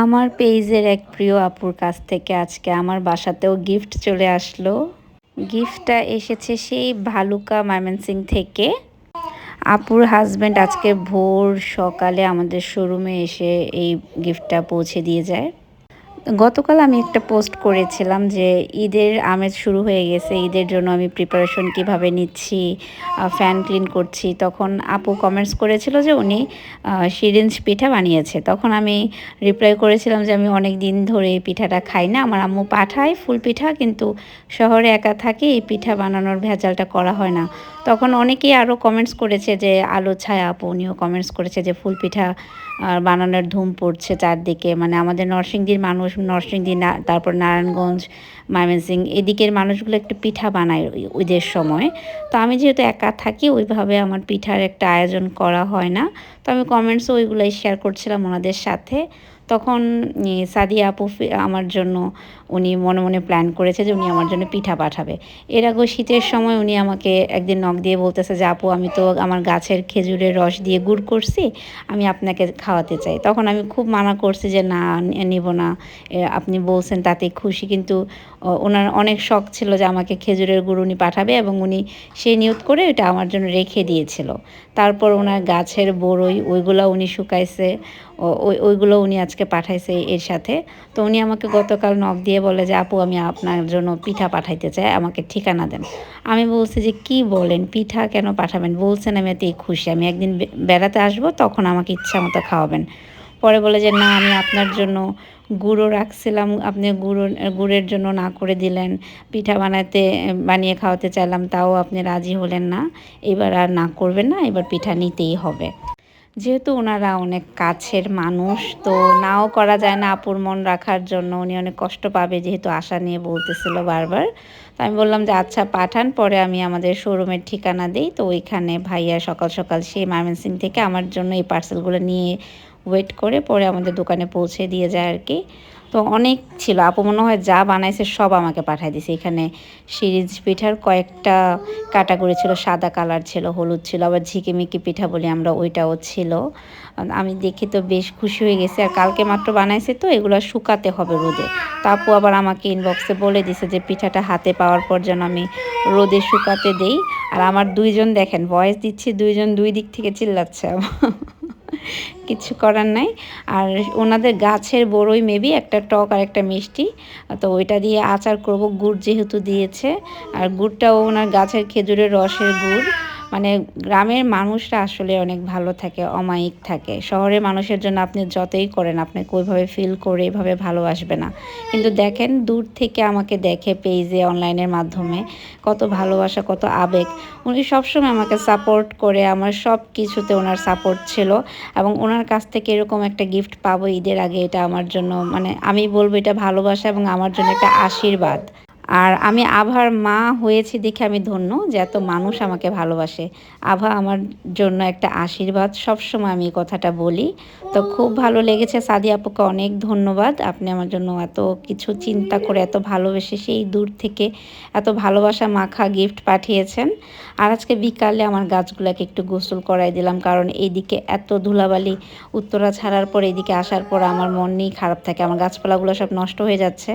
আমার পেজের এক প্রিয় আপুর কাছ থেকে আজকে আমার বাসাতেও গিফট চলে আসলো। গিফটটা এসেছে সেই ভালুকা ময়মনসিংহ থেকে। আপুর হাজব্যান্ড আজকে ভোর সকালে আমাদের শোরুমে এসে এই গিফটটা পৌঁছে দিয়ে যায়। গতকাল আমি একটা পোস্ট করেছিলাম যে ঈদের আমেজ শুরু হয়ে গেছে, ঈদের জন্য আমি প্রিপারেশন কিভাবে নিচ্ছি, ফ্যান ক্লিন করছি। তখন আপু কমেন্টস করেছিল যে উনি সিরিঞ্জ পিঠা বানিয়েছে। তখন আমি রিপ্লাই করেছিলাম যে আমি অনেক দিন ধরে এই পিঠাটা খাই না, আমার আম্মু পাঠায় ফুল পিঠা, কিন্তু শহরে একা থাকি, এই পিঠা বানানোর ভেজালটা করা হয় না। তখন অনেকেই আরও কমেন্টস করেছে যে আলো ছায়া আপু, উনিও কমেন্টস করেছে যে ফুল পিঠা বানানোর ধুম পড়ছে চারদিকে। মানে আমাদের নরসিংদীর মানুষ, নরসিংদী তারপর নারায়ণগঞ্জ, ময়মনসিংহ এদিকের মানুষগুলো একটু পিঠা বানায় ঈদের সময়। তো আমি যেহেতু একা থাকি, ওইভাবে আমার পিঠার একটা আয়োজন করা হয় না। তো আমি কমেন্টসও ওইগুলোই শেয়ার করছিলাম ওনাদের সাথে। তখন সাদিয়া আপু আমার জন্য উনি মনে মনে প্ল্যান করেছে যে উনি আমার জন্য পিঠা পাঠাবে। এর আগেও শীতের সময় উনি আমাকে একদিন নক দিয়ে বলতেছে যে আপু, আমি তো আমার গাছের খেজুরের রস দিয়ে গুড় করছি, আমি আপনাকে খাওয়াতে চাই। তখন আমি খুব মানা করছি যে না, নিব না, আপনি বলছেন তাতে খুশি। কিন্তু ওনার অনেক শখ ছিল যে আমাকে খেজুরের গুড় উনি পাঠাবে, এবং উনি সেই নিয়ত করে এটা আমার জন্য রেখে দিয়েছিল। তারপর ওনার গাছের বড়ই ওইগুলো উনি শুকাইছে, ওইগুলো উনি আজকে পাঠাইছে এর সাথে। তো উনি আমাকে গতকাল নক দিয়ে বলে যে আপু, আমি আপনার জন্য পিঠা পাঠাইতে চাই, আমাকে ঠিকানা দেন। আমি বলছি যে কি বলেন, পিঠা কেন পাঠাবেন? বলছেন আমি এতেই খুশি, আমি একদিন বেড়াতে আসবো, তখন আমাকে ইচ্ছা মতো খাওয়াবেন। পরে বলে যে না, আমি আপনার জন্য গুঁড়ো রাখছিলাম, আপনি গুড়ের জন্য না করে দিলেন। পিঠা বানিয়ে খাওয়াতে চাইলাম, তাও আপনি রাজি হলেন না। এবার আর না করবেন না, এবার পিঠা নিতেই হবে। যেহেতু ওনারা অনেক কাছের মানুষ, তো নাও করা যায় না আপুর মন রাখার জন্য। উনি অনেক কষ্ট পাবে, যেহেতু আশা নিয়ে বলতেছিল বারবার। তো আমি বললাম যে আচ্ছা পাঠান, পরে আমি আমাদের শোরুমের ঠিকানা দিই। তো ওইখানে ভাইয়া সকাল সকাল সেই ময়মনসিংহ থেকে আমার জন্য এই পার্সেলগুলো নিয়ে ওয়েট করে পরে আমাদের দোকানে পৌঁছে দিয়ে যায় আর কি। তো অনেক ছিল, আপু মনে হয় যা বানাইছে সব আমাকে পাঠিয়ে দিছে। এখানে সিরিজ পিঠার কয়েকটা ক্যাটাগরি ছিল, সাদা কালার ছিল, হলুদ ছিল, আবার ঝিকিমিকি পিঠা বলি আমরা, ওইটাও ছিল। আমি দেখে তো বেশ খুশি হয়ে গেছি। আর কালকে মাত্র বানাইছে, তো এগুলো শুকাতে হবে রোদে। তা আপু আবার আমাকে ইনবক্সে বলে দিছে যে পিঠাটা হাতে পাওয়ার পর যেন আমি রোদে শুকাতে দেই। আর আমার দুইজন দেখেন ভয়েস দিচ্ছি, দুইজন দুই দিক থেকে চিল্লাচ্ছে কিছু করার নাই। আর ওনাদের গাছের বড়ই মেবি একটা টক আর একটা মিষ্টি, তো ওইটা দিয়ে আচার করব, গুড় যেহেতু দিয়েছে। আর গুড়টাও ওনার গাছের খেজুরের রসের গুড়। মানে গ্রামের মানুষরা আসলে অনেক ভালো থাকে, অমায়িক থাকে। শহরের মানুষের জন্য আপনি যতই করেন, আপনাকে ওইভাবে ফিল করে এভাবে ভালোবাসবে না। কিন্তু দেখেন, দূর থেকে আমাকে দেখে পেজে, অনলাইনের মাধ্যমে, কত ভালোবাসা, কত আবেগ। উনি সবসময় আমাকে সাপোর্ট করে, আমার সব কিছুতে ওনার সাপোর্ট ছিল। এবং ওনার কাছ থেকে এরকম একটা গিফট পাবো ঈদের আগে, এটা আমার জন্য, মানে আমি বলবো এটা ভালোবাসা এবং আমার জন্য একটা আশীর্বাদ। আর আমি আভার মা হয়েছি দেখে আমি ধন্য যে এত মানুষ আমাকে ভালোবাসে। আভা আমার জন্য একটা আশীর্বাদ, সবসময় আমি এই কথাটা বলি। তো খুব ভালো লেগেছে। সাদিয়া আপুকে অনেক ধন্যবাদ, আপনি আমার জন্য এত কিছু চিন্তা করে, এত ভালোবেসে সেই দূর থেকে এত ভালোবাসা মাখা গিফট পাঠিয়েছেন। আর আজকে বিকালে আমার গাছগুলোকে একটু গোসল করাই দিলাম, কারণ এইদিকে এত ধুলাবালি, উত্তরা ছাড়ার পর এইদিকে আসার পর আমার মন নেই খারাপ থাকে, আমার গাছপালাগুলো সব নষ্ট হয়ে যাচ্ছে।